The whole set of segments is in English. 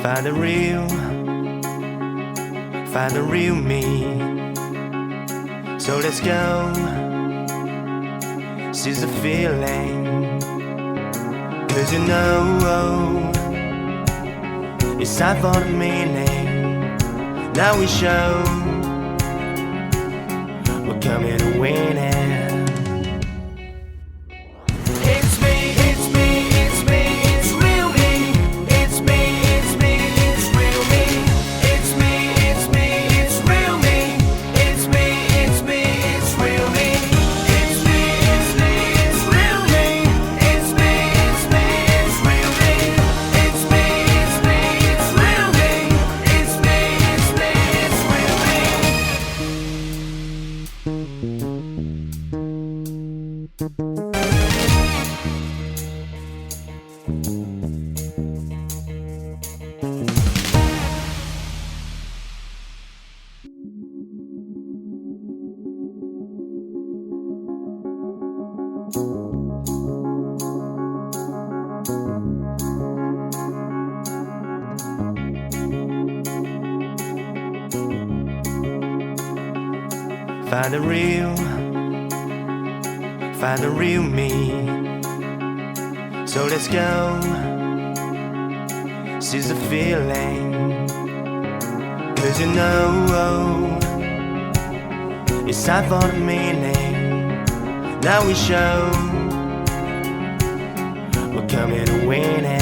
Find the real me. So let's go, seize the feeling. 'Cause you know it's time for the meaning. Now we show we're coming to win it. Find the real me. So let's go, seize the feeling. 'Cause you know it's time for the meaning. Now we show we're coming to win it.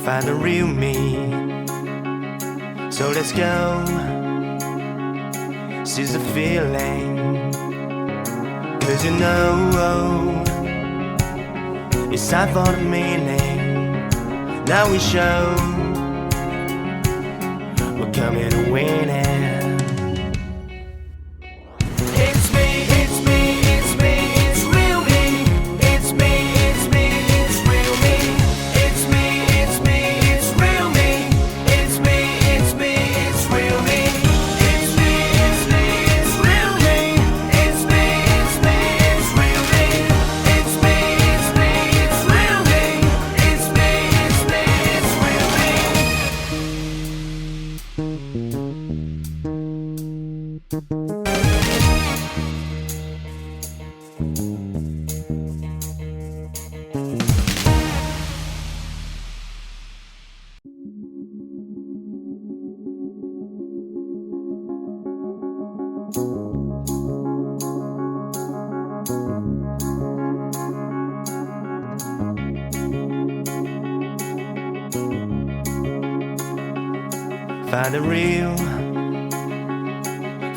Find the real me. So let's go, seize the feeling. 'Cause you know it's time for the meaning. Now we show we're coming to win it.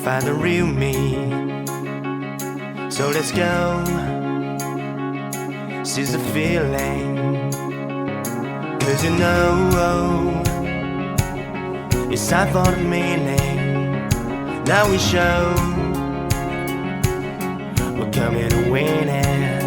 Find the real me. So let's go, seize the feeling. 'Cause you know it's time for the meaning. Now we show we're coming to win it.